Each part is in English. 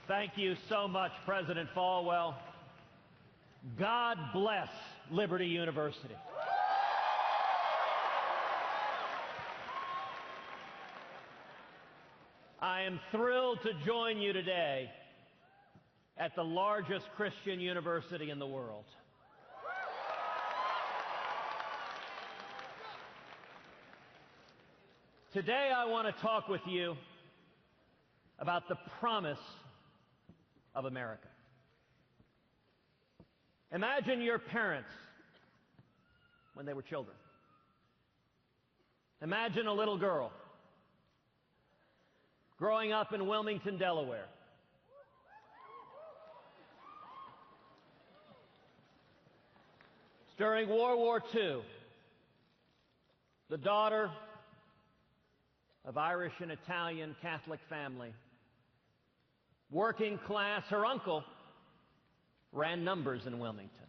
Thank you so much, President Falwell. God bless Liberty University. I am thrilled to join you today at the largest Christian university in the world. Today I want to talk with you about the promise of America. Imagine your parents when they were children. Imagine a little girl growing up in Wilmington, Delaware. During World War II, the daughter of Irish and Italian Catholic family, working class. Her uncle ran numbers in Wilmington.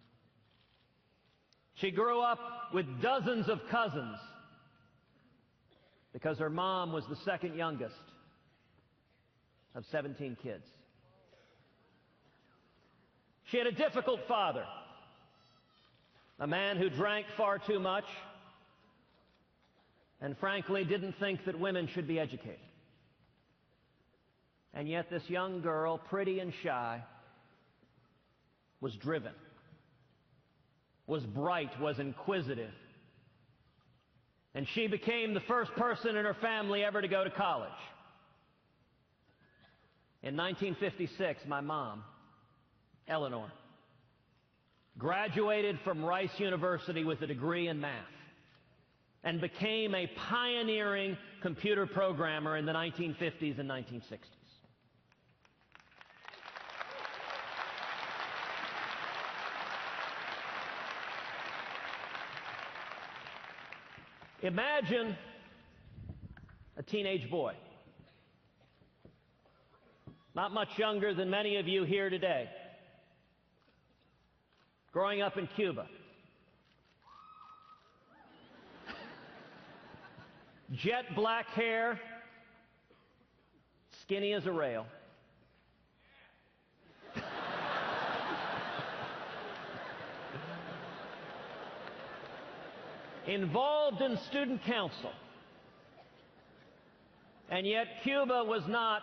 She grew up with dozens of cousins because her mom was the second youngest of 17 kids. She had a difficult father, a man who drank far too much and frankly didn't think that women should be educated. And yet this young girl, pretty and shy, was driven, was bright, was inquisitive. And she became the first person in her family ever to go to college. In 1956, my mom, Eleanor, graduated from Rice University with a degree in math and became a pioneering computer programmer in the 1950s and 1960s. Imagine a teenage boy, not much younger than many of you here today, growing up in Cuba. Jet black hair, skinny as a rail. Involved in student council. And yet Cuba was not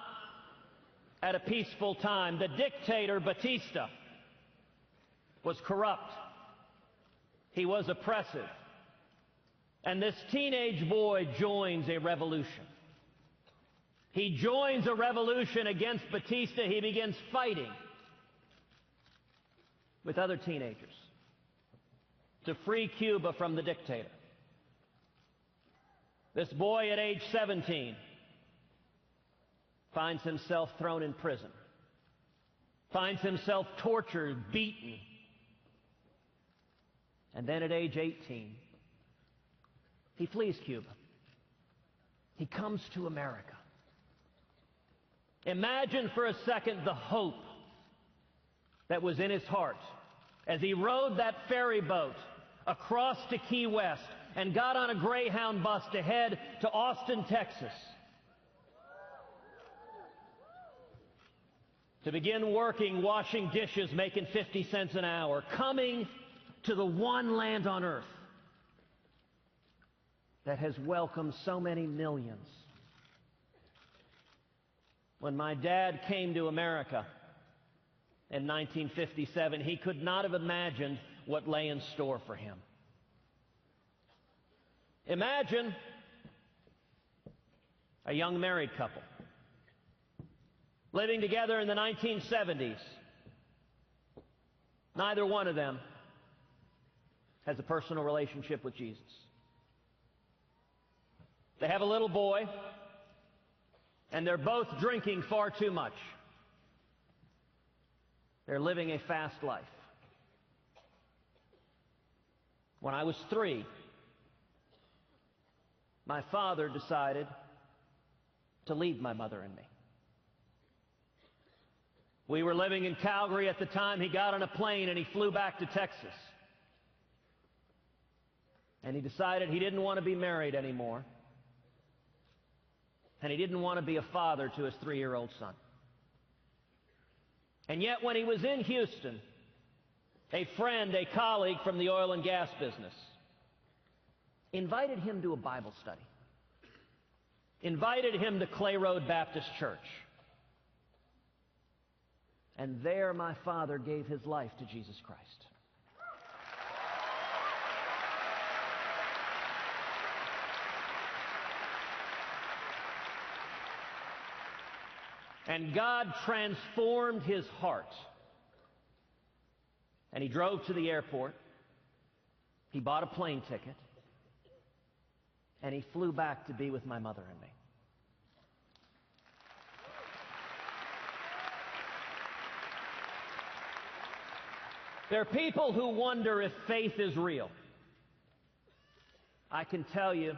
at a peaceful time. The dictator, Batista, was corrupt. He was oppressive. And this teenage boy joins a revolution. He joins a revolution against Batista. He begins fighting with other teenagers to free Cuba from the dictator. This boy at age 17 finds himself thrown in prison, finds himself tortured, beaten, and then at age 18, he flees Cuba. He comes to America. Imagine for a second the hope that was in his heart as he rode that ferry boat across to Key West and got on a Greyhound bus to head to Austin, Texas, to begin working, washing dishes, making 50 cents an hour, coming to the one land on earth that has welcomed so many millions. When my dad came to America in 1957, he could not have imagined what lay in store for him. Imagine a young married couple living together in the 1970s. Neither one of them has a personal relationship with Jesus. They have a little boy, and they're both drinking far too much. They're living a fast life. When I was 3, my father decided to leave my mother and me. We were living in Calgary at the time. He got on a plane and he flew back to Texas. And he decided he didn't want to be married anymore. And he didn't want to be a father to his 3-year-old son. And yet when he was in Houston, a friend, a colleague from the oil and gas business, invited him to a Bible study, invited him to Clay Road Baptist Church. And there my father gave his life to Jesus Christ. And God transformed his heart. And he drove to the airport. He bought a plane ticket. And he flew back to be with my mother and me. There are people who wonder if faith is real. I can tell you,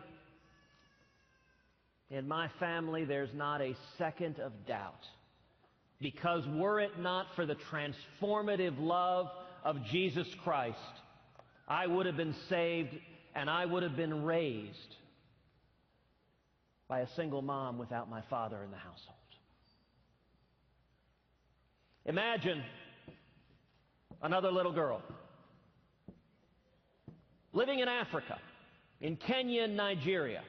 in my family, there's not a second of doubt. Because were it not for the transformative love of Jesus Christ, I would have been saved and I would have been raised by a single mom without my father in the household. Imagine another little girl living in Africa, in Kenya and Nigeria.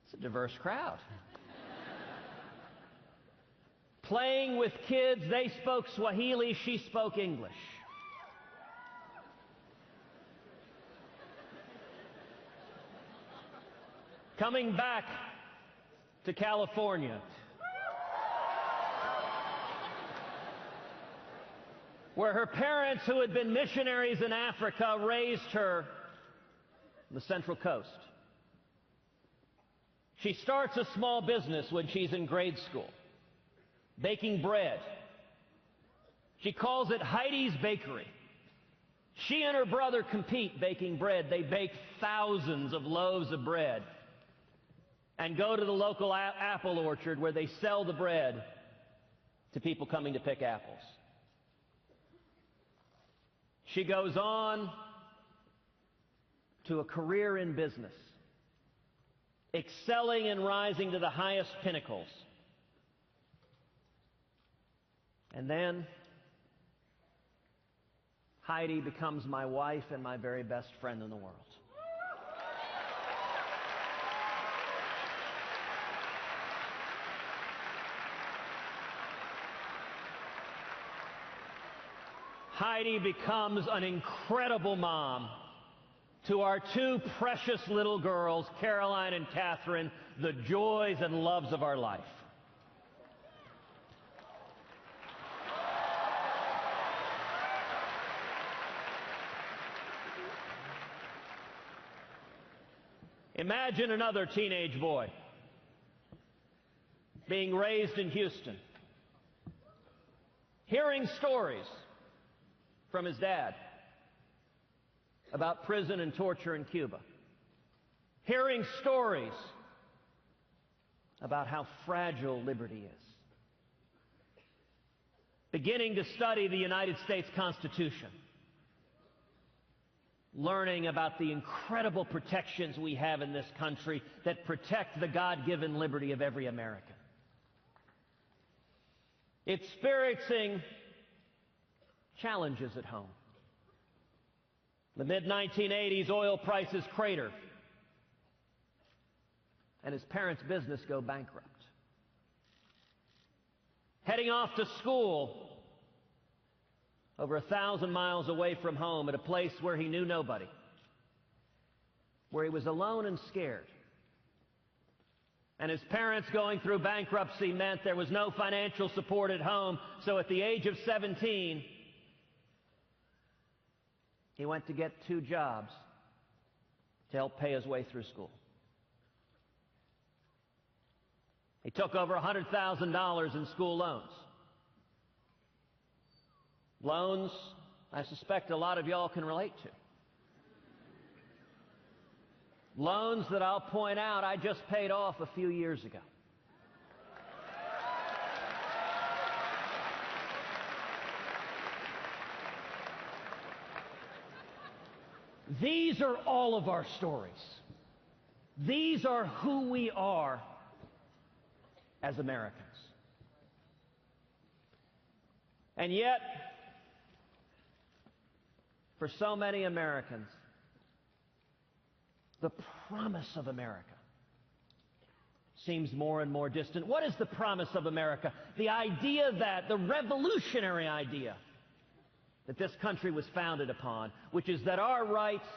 It's a diverse crowd. Playing with kids, they spoke Swahili, she spoke English. Coming back to California, where her parents, who had been missionaries in Africa, raised her on the Central Coast. She starts a small business when she's in grade school, baking bread. She calls it Heidi's Bakery. She and her brother compete baking bread. They bake thousands of loaves of bread and go to the local apple orchard where they sell the bread to people coming to pick apples. She goes on to a career in business, excelling and rising to the highest pinnacles. And then Heidi becomes my wife and my very best friend in the world. Heidi becomes an incredible mom to our two precious little girls, Caroline and Catherine, the joys and loves of our life. Imagine another teenage boy being raised in Houston, hearing stories from his dad about prison and torture in Cuba, hearing stories about how fragile liberty is, beginning to study the United States Constitution, learning about the incredible protections we have in this country that protect the God-given liberty of every American. Experiencing challenges at home. The mid-1980s, oil prices crater, and his parents' business go bankrupt. Heading off to school over 1,000 miles away from home at a place where he knew nobody, where he was alone and scared. And his parents going through bankruptcy meant there was no financial support at home, so at the age of 17, he went to get 2 jobs to help pay his way through school. He took over $100,000 in school loans. Loans I suspect a lot of y'all can relate to. Loans that I'll point out I just paid off a few years ago. These are all of our stories. These are who we are as Americans. And yet, for so many Americans, the promise of America seems more and more distant. What is the promise of America? The idea that, the revolutionary idea that this country was founded upon, which is that our rights,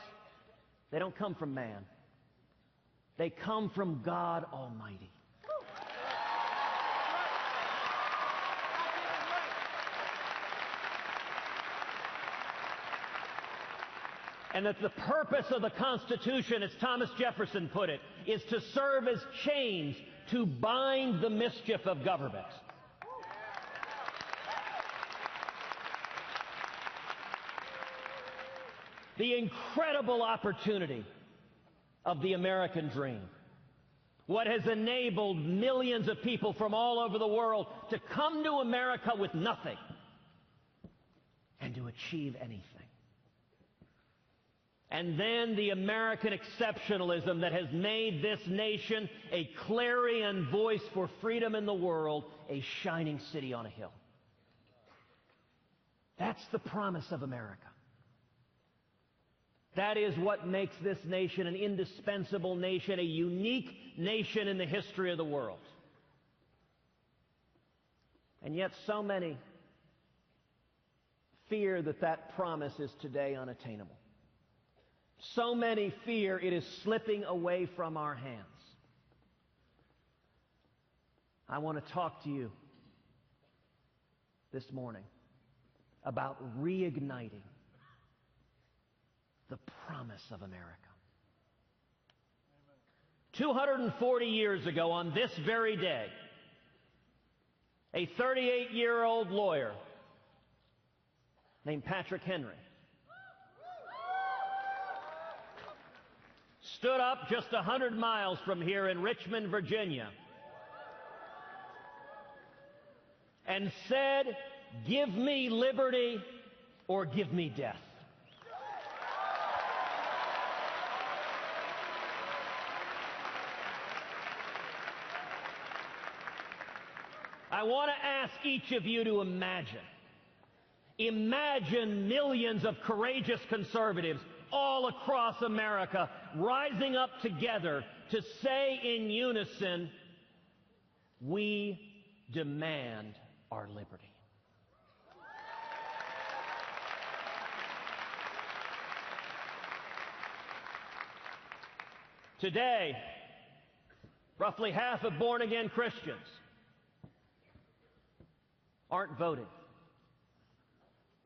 they don't come from man. They come from God Almighty. And that the purpose of the Constitution, as Thomas Jefferson put it, is to serve as chains to bind the mischief of government. The incredible opportunity of the American dream. What has enabled millions of people from all over the world to come to America with nothing and to achieve anything. And then the American exceptionalism that has made this nation a clarion voice for freedom in the world, a shining city on a hill. That's the promise of America. That is what makes this nation an indispensable nation, a unique nation in the history of the world. And yet so many fear that that promise is today unattainable. So many fear it is slipping away from our hands. I want to talk to you this morning about reigniting the promise of America. 240 years ago, on this very day, a 38-year-old lawyer named Patrick Henry stood up just 100 miles from here in Richmond, Virginia, and said, "Give me liberty or give me death." I want to ask each of you to imagine millions of courageous conservatives all across America rising up together to say in unison, "We demand our liberty." Today, roughly half of born-again Christians aren't voting.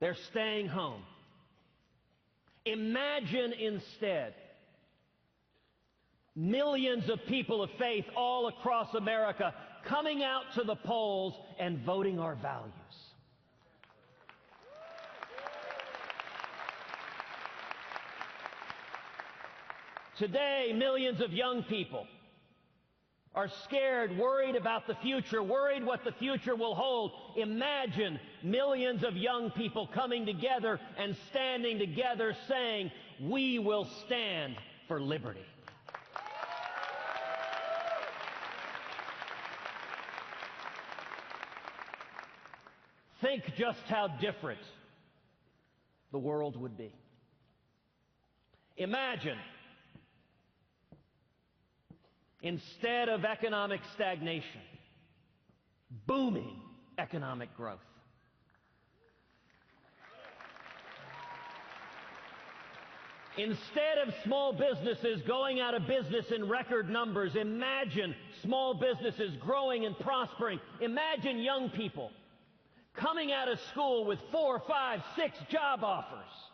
They're staying home. Imagine instead millions of people of faith all across America coming out to the polls and voting our values. Today, millions of young people are scared, worried about the future, worried what the future will hold. Imagine millions of young people coming together and standing together saying, "We will stand for liberty." Think just how different the world would be. Imagine, instead of economic stagnation, booming economic growth. Instead of small businesses going out of business in record numbers, imagine small businesses growing and prospering. Imagine young people coming out of school with 4, 5, 6 job offers.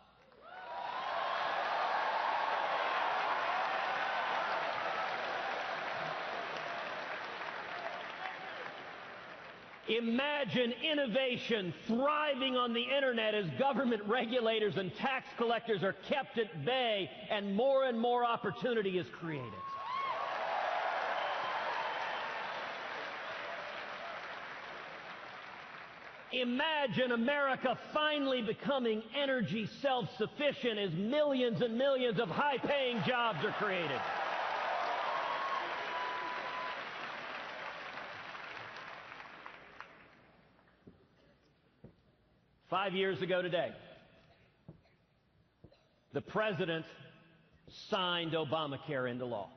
Imagine innovation thriving on the internet as government regulators and tax collectors are kept at bay and more opportunity is created. Imagine America finally becoming energy self-sufficient as millions and millions of high-paying jobs are created. 5 years ago today, the President signed Obamacare into law.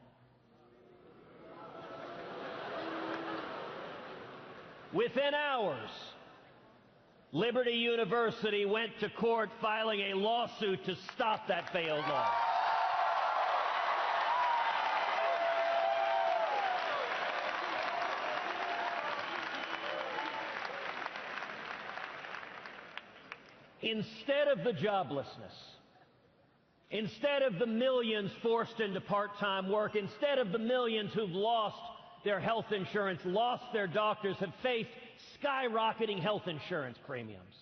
Within hours, Liberty University went to court filing a lawsuit to stop that failed law. Instead of the joblessness, instead of the millions forced into part-time work, instead of the millions who've lost their health insurance, lost their doctors, have faced skyrocketing health insurance premiums.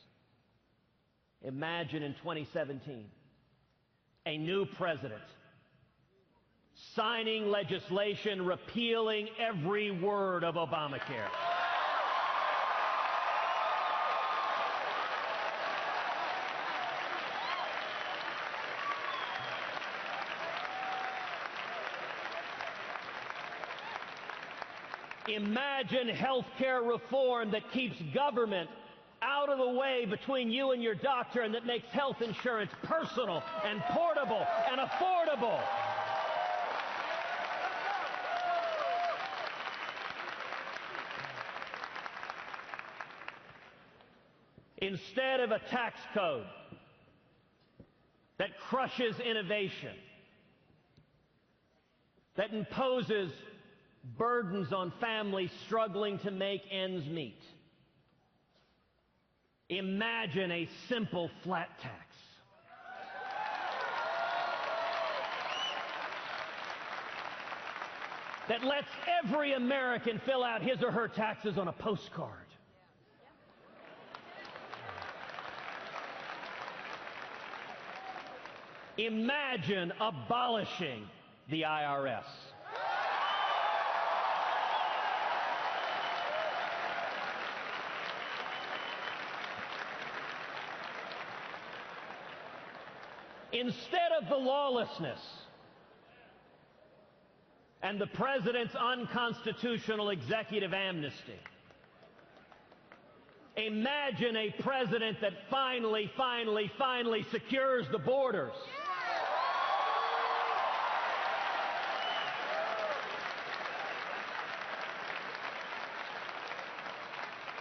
Imagine in 2017, a new president signing legislation repealing every word of Obamacare. Imagine health care reform that keeps government out of the way between you and your doctor, and that makes health insurance personal and portable and affordable. Instead of a tax code that crushes innovation, that imposes burdens on families struggling to make ends meet. Imagine a simple flat tax. That lets every American fill out his or her taxes on a postcard. Imagine abolishing the IRS. Instead of the lawlessness and the President's unconstitutional executive amnesty, imagine a president that finally secures the borders.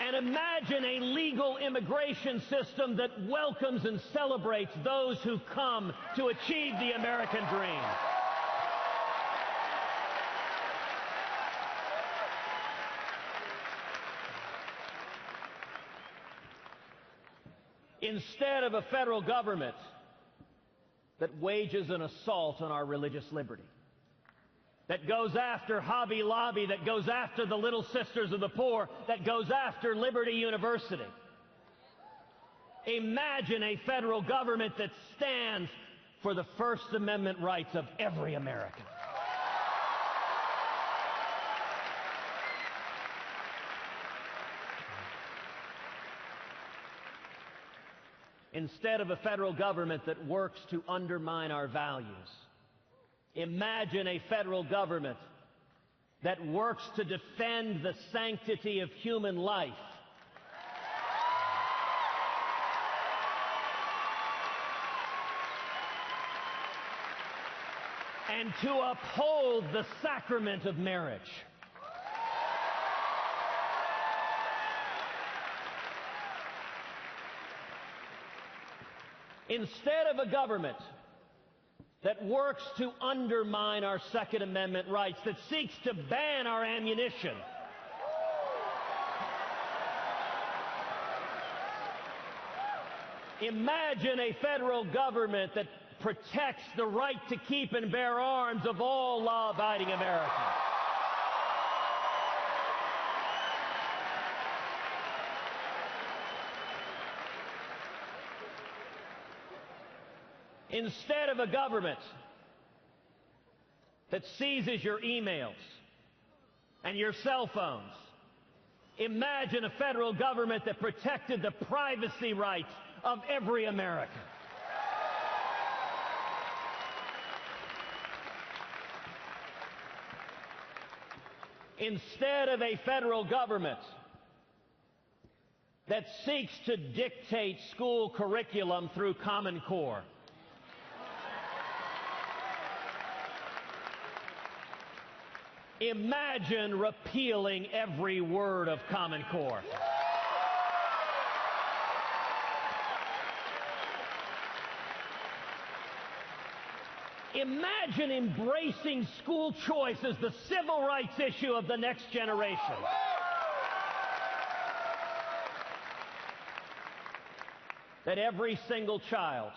And imagine a legal immigration system that welcomes and celebrates those who come to achieve the American dream. Instead of a federal government that wages an assault on our religious liberty, that goes after Hobby Lobby, that goes after the Little Sisters of the Poor, that goes after Liberty University. Imagine a federal government that stands for the First Amendment rights of every American. Instead of a federal government that works to undermine our values, imagine a federal government that works to defend the sanctity of human life. And to uphold the sacrament of marriage. Instead of a government that works to undermine our Second Amendment rights, that seeks to ban our ammunition, imagine a federal government that protects the right to keep and bear arms of all law-abiding Americans. Instead of a government that seizes your emails and your cell phones, imagine a federal government that protected the privacy rights of every American. Instead of a federal government that seeks to dictate school curriculum through Common Core. Imagine repealing every word of Common Core. Imagine embracing school choice as the civil rights issue of the next generation. That every single child,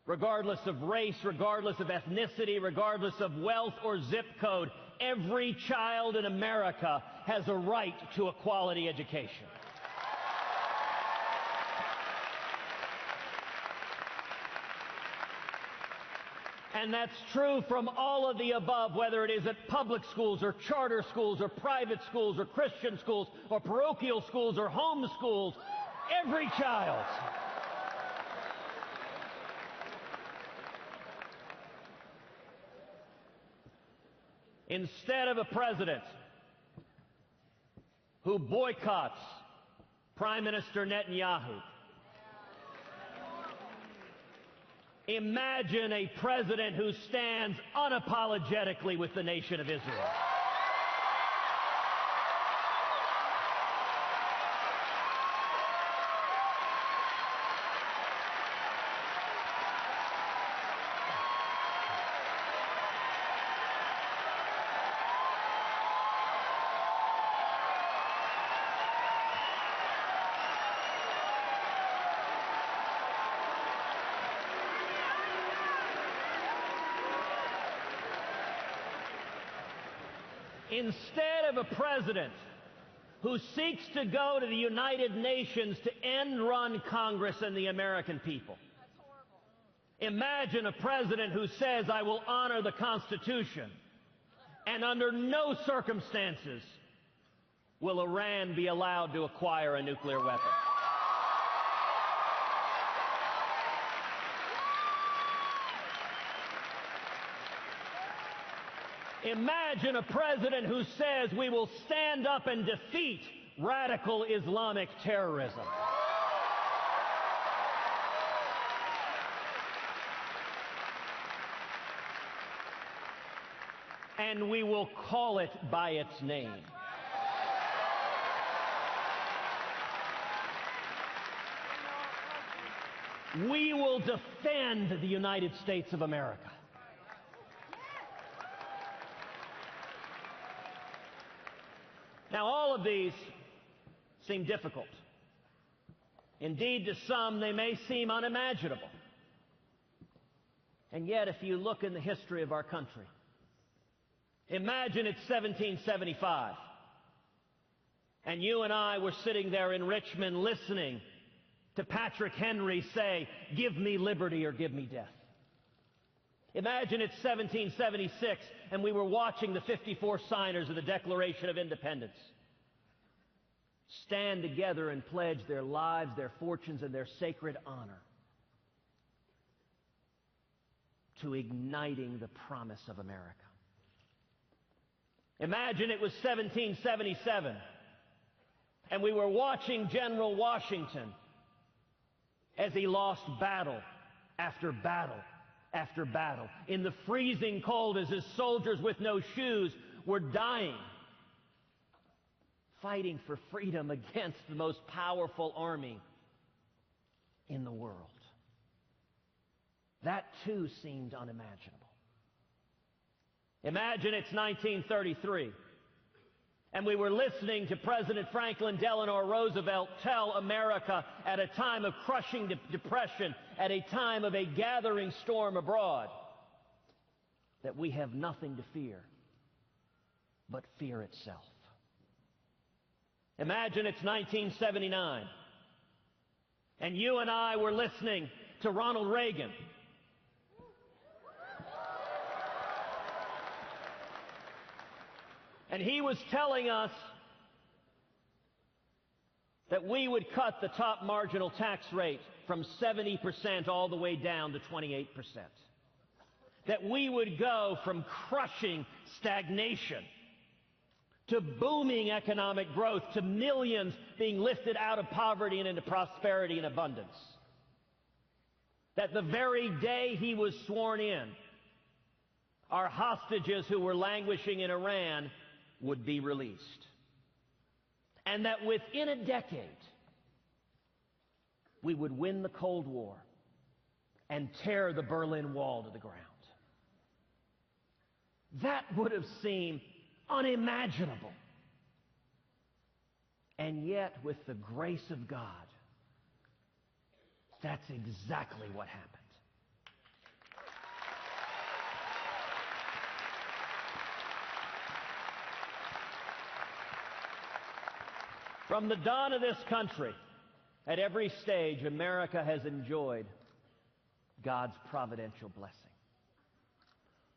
regardless of race, regardless of ethnicity, regardless of wealth or zip code, every child in America has a right to a quality education. And that's true from all of the above, whether it is at public schools or charter schools or private schools or Christian schools or parochial schools or home schools. Every child. Instead of a president who boycotts Prime Minister Netanyahu, imagine a president who stands unapologetically with the nation of Israel. Instead of a president who seeks to go to the United Nations to end-run Congress and the American people. Imagine a president who says, I will honor the Constitution, and under no circumstances will Iran be allowed to acquire a nuclear weapon. Imagine a president who says we will stand up and defeat radical Islamic terrorism. And we will call it by its name. We will defend the United States of America. Now, all of these seem difficult. Indeed, to some, they may seem unimaginable. And yet, if you look in the history of our country, imagine it's 1775, and you and I were sitting there in Richmond listening to Patrick Henry say, "Give me liberty or give me death." Imagine it's 1776 and we were watching the 54 signers of the Declaration of Independence stand together and pledge their lives, their fortunes, and their sacred honor to igniting the promise of America. Imagine it was 1777 and we were watching General Washington as he lost battle after battle after battle, in the freezing cold as his soldiers with no shoes were dying, fighting for freedom against the most powerful army in the world. That too seemed unimaginable. Imagine it's 1933, and we were listening to President Franklin Delano Roosevelt tell America at a time of crushing depression, at a time of a gathering storm abroad, that we have nothing to fear but fear itself. Imagine it's 1979, and you and I were listening to Ronald Reagan and he was telling us that we would cut the top marginal tax rate from 70% all the way down to 28%. That we would go from crushing stagnation to booming economic growth, to millions being lifted out of poverty and into prosperity and abundance. That the very day he was sworn in, our hostages who were languishing in Iran would be released. And that within a decade, we would win the Cold War and tear the Berlin Wall to the ground. That would have seemed unimaginable. And yet, with the grace of God, that's exactly what happened. From the dawn of this country, at every stage, America has enjoyed God's providential blessing.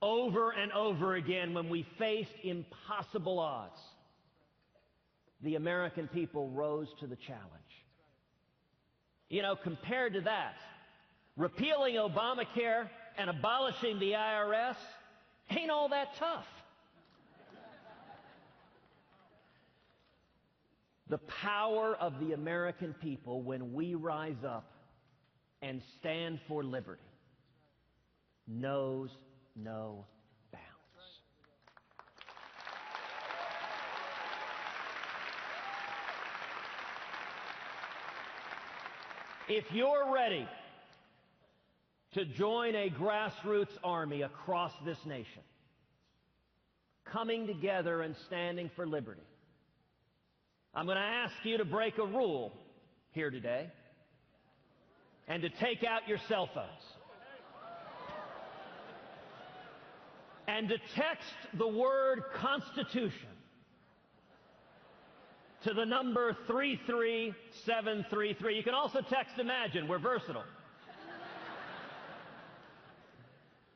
Over and over again, when we faced impossible odds, the American people rose to the challenge. You know, compared to that, repealing Obamacare and abolishing the IRS ain't all that tough. The power of the American people when we rise up and stand for liberty knows no bounds. If you're ready to join a grassroots army across this nation, coming together and standing for liberty, I'm going to ask you to break a rule here today and to take out your cell phones and to text the word Constitution to the number 33733. You can also text Imagine. We're versatile.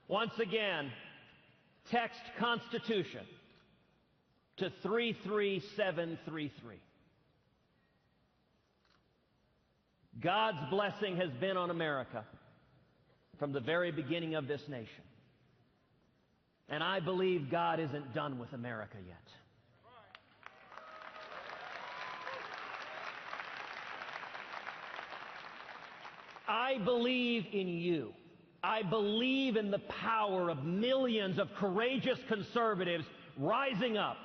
Once again, text Constitution to 33733. God's blessing has been on America from the very beginning of this nation. And I believe God isn't done with America yet. I believe in you. I believe in the power of millions of courageous conservatives rising up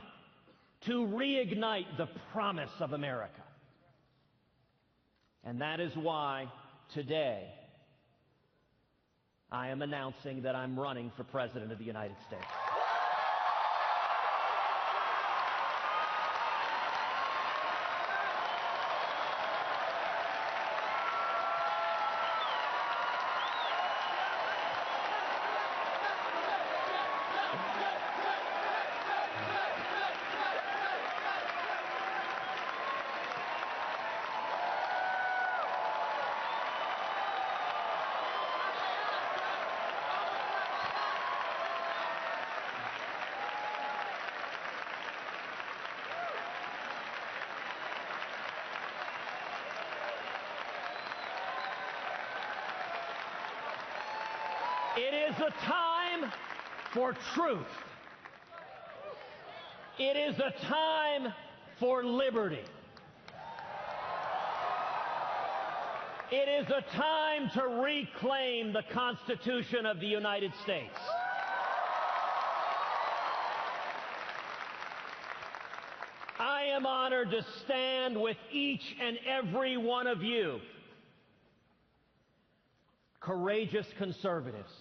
to reignite the promise of America. And that is why today I am announcing that I'm running for President of the United States. It is a time for truth. It is a time for liberty. It is a time to reclaim the Constitution of the United States. I am honored to stand with each and every one of you, courageous conservatives,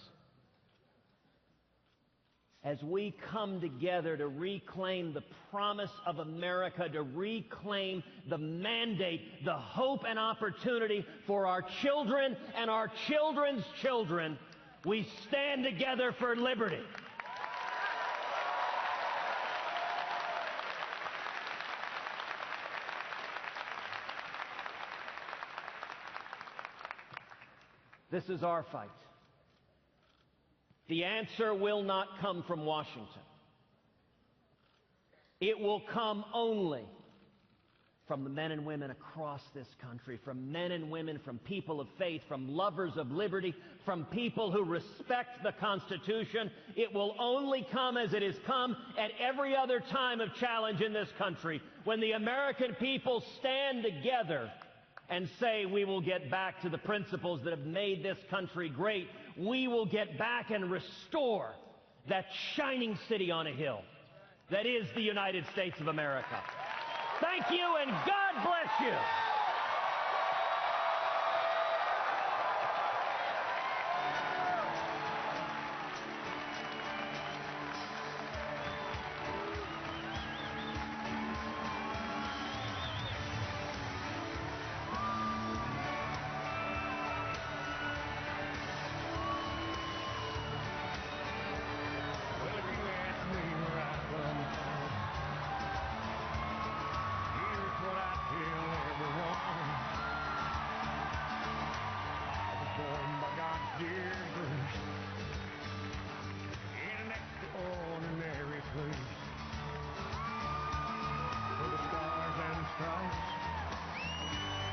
as we come together to reclaim the promise of America, to reclaim the mandate, the hope and opportunity for our children and our children's children. We stand together for liberty. This is our fight. The answer will not come from Washington. It will come only from the men and women across this country, from men and women, from people of faith, from lovers of liberty, from people who respect the Constitution. It will only come as it has come at every other time of challenge in this country, when the American people stand together and say, we will get back to the principles that have made this country great. We will get back and restore that shining city on a hill that is the United States of America. Thank you, and God bless you.